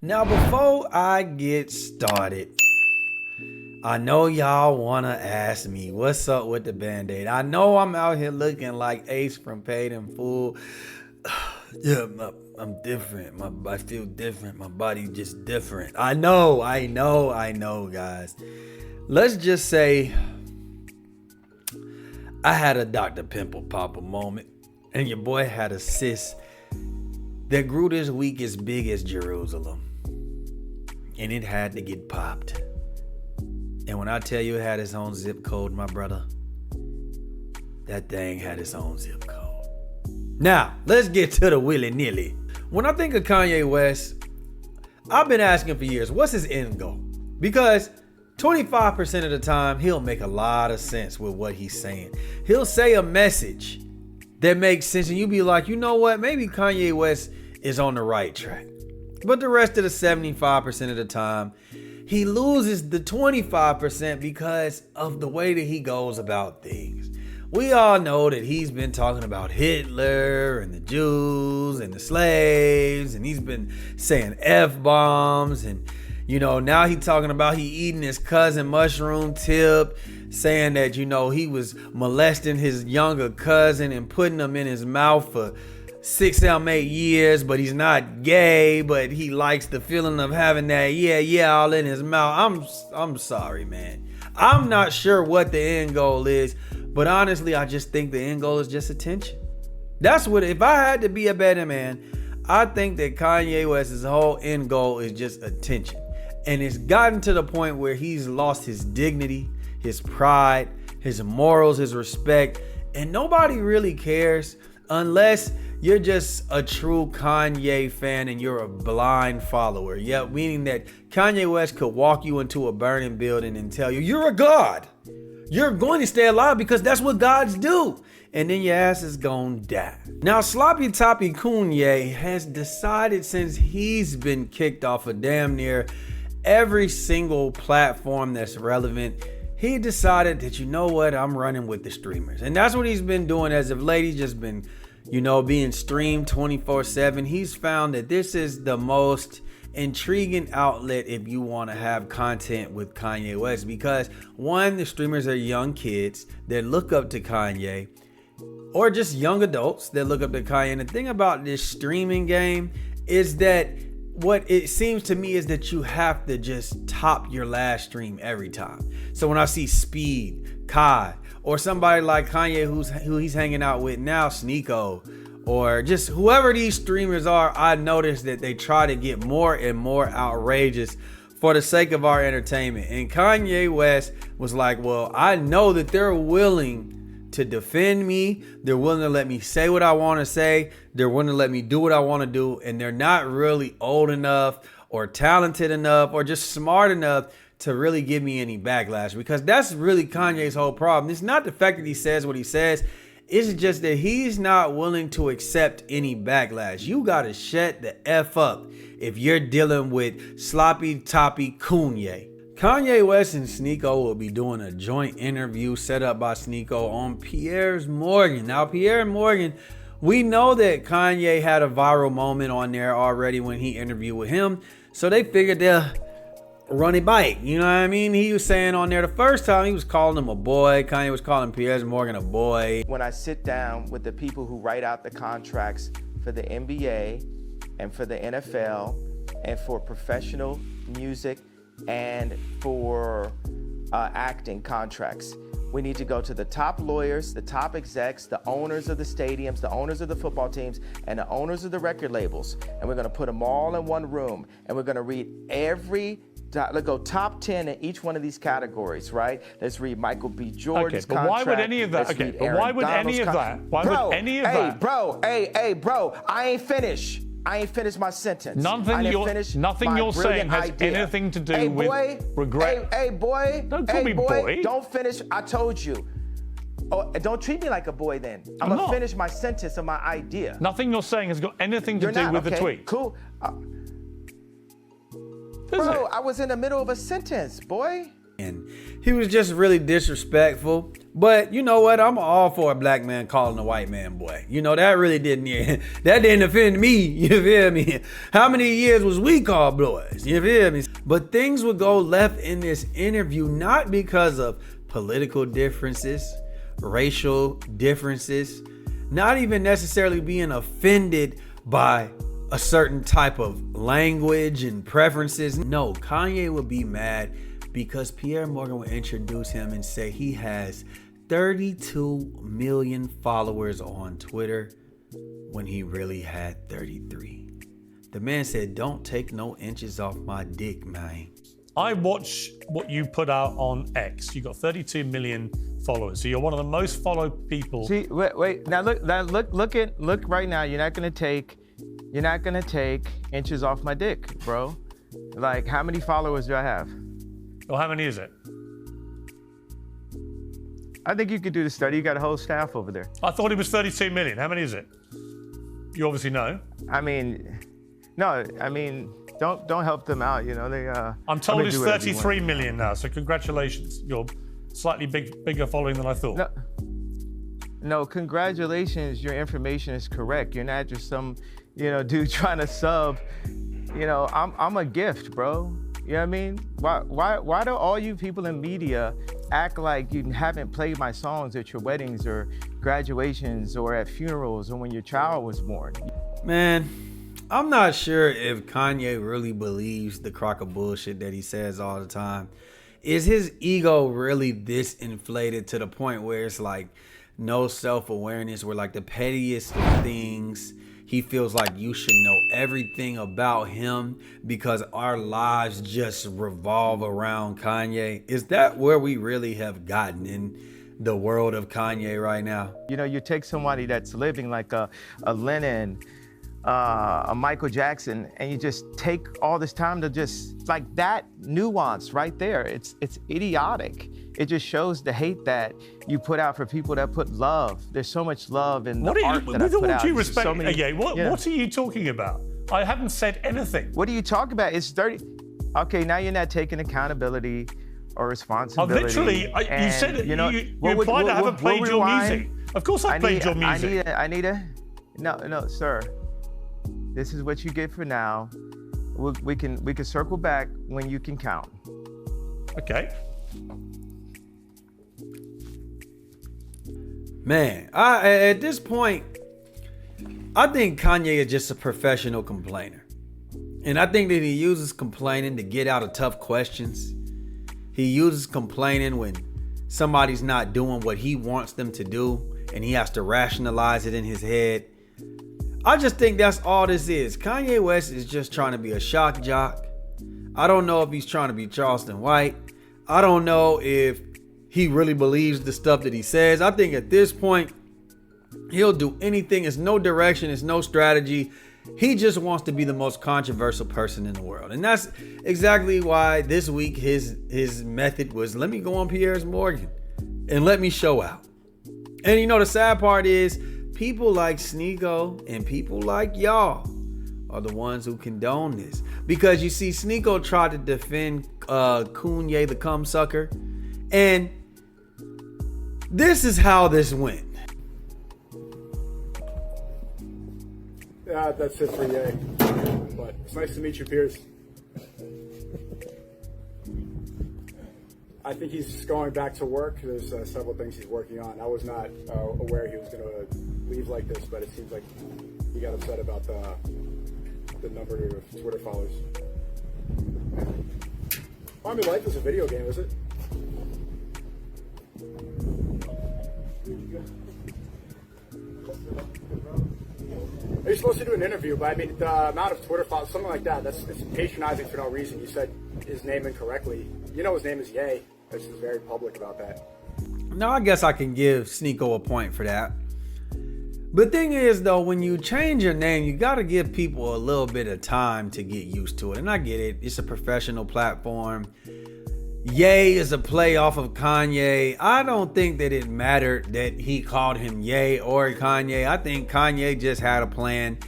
Now, before I get started, I know y'all want to ask me, what's up with the Band-Aid? I know I'm out here looking like Ace from Paid in Full. Yeah, I'm different. I feel different. My body just different. I know, guys. Let's just say I had a Dr. Pimple Popper moment, and your boy had a cyst that grew this week as big as Jerusalem. And it had to get popped. And when I tell you it had its own zip code, my brother, that thing had its own zip code. Now, let's get to the willy-nilly. When I think of Kanye West, I've been asking for years, what's his end goal? Because 25% of the time, he'll make a lot of sense with what he's saying. He'll say a message that makes sense, and you'll be like, you know what? Maybe Kanye West is on the right track. But the rest of the 75% of the time, he loses the 25% because of the way that he goes about things. We all know that he's been talking about Hitler and the Jews and the slaves, and he's been saying F-bombs, and now he's talking about he eating his cousin Mushroom Tip, saying that, he was molesting his younger cousin and putting him in his mouth for 8 years, but he's not gay, but he likes the feeling of having that all in his mouth. I'm sorry, man. I'm not sure what the end goal is, but honestly, I just think the end goal is just attention. That's what, if I had to be a betting man, I think that Kanye West's whole end goal is just attention. And it's gotten to the point where he's lost his dignity, his pride, his morals, his respect, and nobody really cares unless you're just a true Kanye fan and you're a blind follower. Yeah, meaning that Kanye West could walk you into a burning building and tell you, you're a god. You're going to stay alive because that's what gods do. And then your ass is gonna die. Now, Sloppy Toppy Kanye has decided, since he's been kicked off of damn near every single platform that's relevant, he decided that, you know what, I'm running with the streamers. And that's what he's been doing as of late. He's just been being streamed 24/7. He's found that this is the most intriguing outlet if you want to have content with Kanye West, because one, the streamers are young kids that look up to Kanye, or just young adults that look up to Kanye. And the thing about this streaming game is that what it seems to me is that you have to just top your last stream every time. So when I see Speed, Kai, or somebody like Kanye who he's hanging out with now, Sneeko, or just whoever these streamers are, I notice that they try to get more and more outrageous for the sake of our entertainment. And Kanye West was like, well, I know that they're willing to defend me. They're willing to let me say what I want to say. They're willing to let me do what I want to do. And they're not really old enough or talented enough or just smart enough to really give me any backlash, because that's really Kanye's whole problem. It's not the fact that he says what he says. It's just that he's not willing to accept any backlash. You got to shut the F up if you're dealing with Sloppy Toppy Kanye. Kanye West and Sneeko will be doing a joint interview set up by Sneeko on Piers Morgan. Now, Piers Morgan, we know that Kanye had a viral moment on there already when he interviewed with him. So they figured they'll run it back. You know what I mean? He was saying on there the first time he was calling him a boy. Kanye was calling Piers Morgan a boy. When I sit down with the people who write out the contracts for the NBA and for the NFL and for professional music and for acting contracts, we need to go to the top lawyers, the top execs, the owners of the stadiums, the owners of the football teams, and the owners of the record labels. And we're going to put them all in one room, and we're going to read let's go top 10 in each one of these categories, right? Let's read Michael B. Jordan's contract. Why would any of that? Okay, but why would any of that? Why would any of that? Bro, I ain't finished my sentence. Nothing you're saying has anything to do with regret. Hey, boy. Don't call me boy. Don't finish. I told you. Oh, don't treat me like a boy then. I'm going to finish my sentence of my idea. Nothing you're saying has got anything to do with the tweet. Cool. Bro, I was in the middle of a sentence, boy. And he was just really disrespectful. But you know what? I'm all for a black man calling a white man boy. You know, that really didn't offend me. You feel me? How many years was we called boys? You feel me? But things would go left in this interview, not because of political differences, racial differences, not even necessarily being offended by a certain type of language and preferences. No, Kanye would be mad because Pierre Morgan will introduce him and say he has 32 million followers on Twitter when he really had 33. The man said, "Don't take no inches off my dick, man." I watch what you put out on X. You got 32 million followers, so you're one of the most followed people. See, wait. Now look right now. You're not gonna take inches off my dick, bro. Like, how many followers do I have? Well, how many is it? I think you could do the study. You got a whole staff over there. I thought it was 32 million. How many is it? You obviously know. I mean, no. I mean, don't help them out. You know, they. I'm told it's 33 million now. So congratulations. You're slightly bigger following than I thought. No, congratulations. Your information is correct. You're not just some, dude trying to sub. I'm a gift, bro. You know what I mean? Why do all you people in media act like you haven't played my songs at your weddings or graduations or at funerals or when your child was born? Man, I'm not sure if Kanye really believes the crock of bullshit that he says all the time. Is his ego really this inflated to the point where it's like no self-awareness, where like the pettiest things, he feels like you should know everything about him because our lives just revolve around Kanye? Is that where we really have gotten in the world of Kanye right now? You take somebody that's living like a Lennon, a Michael Jackson, and you just take all this time to just, like, that nuance right there. It's idiotic. It just shows the hate that you put out for people that put love. There's so much love in the art that I put out. With all due respect, what are you talking about? I haven't said anything. What are you talking about? It's 30. Okay, now you're not taking accountability or responsibility. Literally, you said it. You implied I haven't played your music. Of course I played your music. No, sir. This is what you get for now. We can circle back when you can count. Okay. Man, at this point, I think Kanye is just a professional complainer. And I think that he uses complaining to get out of tough questions. He uses complaining when somebody's not doing what he wants them to do, and he has to rationalize it in his head. I just think that's all this is. Kanye West is just trying to be a shock jock. I don't know if he's trying to be Charleston White. I don't know if he really believes the stuff that he says. I think at this point, he'll do anything. It's no direction. It's no strategy. He just wants to be the most controversial person in the world. And that's exactly why this week his method was, let me go on Piers Morgan and let me show out. And the sad part is, people like Sneeko and people like y'all are the ones who condone this. Because you see, Sneeko tried to defend Kanye the cum sucker. And this is how this went. Yeah, that's it for Ye. But it's nice to meet you, Piers. I think he's going back to work. There's several things he's working on. I was not aware he was going to leave like this, but it seems like he got upset about the number of Twitter followers. Army Life is a video game, is it? You're supposed to do an interview, but I mean, the amount of Twitter followers, something like that, it's patronizing for no reason. You said his name incorrectly. You know his name is Ye. This is very public about that. Now, I guess I can give Sneeko a point for that. But the thing is, though, when you change your name, you got to give people a little bit of time to get used to it. And I get it. It's a professional platform. Ye is a play off of Kanye. I don't think that it mattered that he called him Ye or Kanye. I think Kanye just had a plan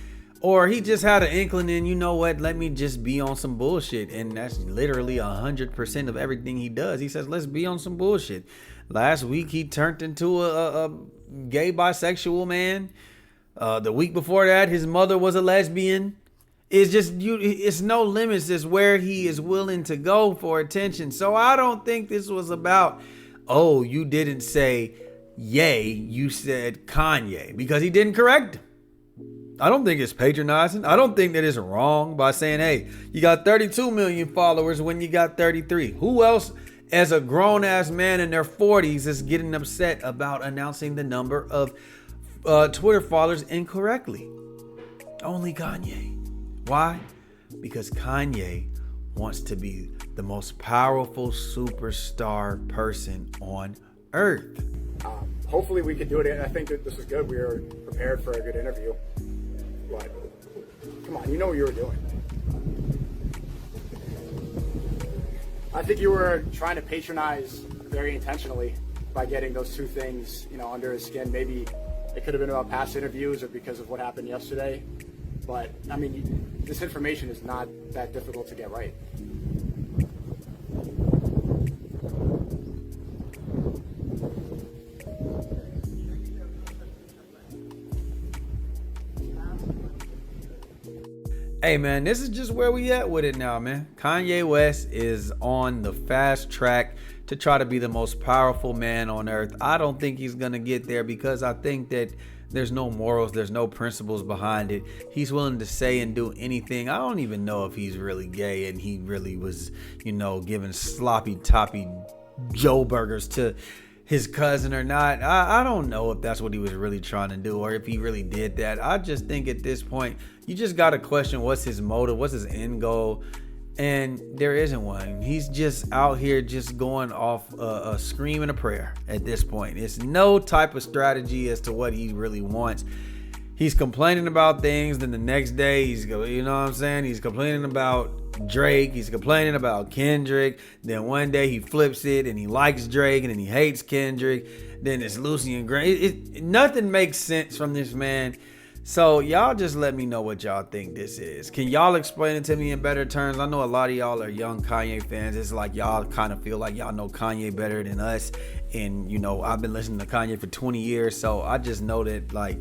Or he just had an inkling and you know what, let me just be on some bullshit. And that's literally 100% of everything he does. He says, let's be on some bullshit. Last week he turned into a gay bisexual man. The week before that, his mother was a lesbian. It's just it's no limits. It's where he is willing to go for attention. So I don't think this was about, oh, you didn't say yay, you said Kanye, because he didn't correct him. I don't think it's patronizing. I don't think that it's wrong by saying, hey, you got 32 million followers when you got 33. Who else as a grown-ass man in their 40s is getting upset about announcing the number of Twitter followers incorrectly? Only Kanye. Why? Because Kanye wants to be the most powerful superstar person on earth. Hopefully we can do it. I think that this is good. We were prepared for a good interview. But come on, you know what you were doing. I think you were trying to patronize very intentionally by getting those two things, under his skin. Maybe it could have been about past interviews or because of what happened yesterday. But I mean, this information is not that difficult to get right. Hey man, this is just where we at with it now, man. Kanye West is on the fast track to try to be the most powerful man on earth. I don't think he's gonna get there because I think that there's no morals, there's no principles behind it. He's willing to say and do anything. I don't even know if he's really gay and he really was, giving sloppy toppy Joe burgers to his cousin or not. I don't know if that's what he was really trying to do or if he really did that. I just think at this point, you just got to question what's his motive, what's his end goal, and there isn't one. He's just out here just going off a scream and a prayer at this point. It's no type of strategy as to what he really wants. He's complaining about things, then the next day he's complaining about Drake, he's complaining about Kendrick, then one day he flips it and he likes Drake and then he hates Kendrick, then it's Lucy and Gray. Nothing makes sense from this man. So y'all just let me know what y'all think this is. Can y'all explain it to me in better terms? I know a lot of y'all are young Kanye fans. It's like y'all kind of feel like y'all know Kanye better than us. And I've been listening to Kanye for 20 years. So I just know that like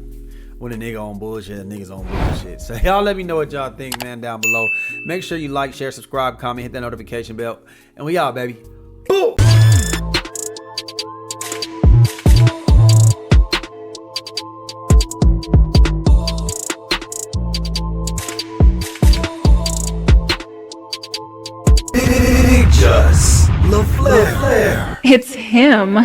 when a nigga on bullshit, a nigga's on bullshit. So y'all let me know what y'all think, man, down below. Make sure you like, share, subscribe, comment, hit that notification bell. And we out, baby. Boom! It's him.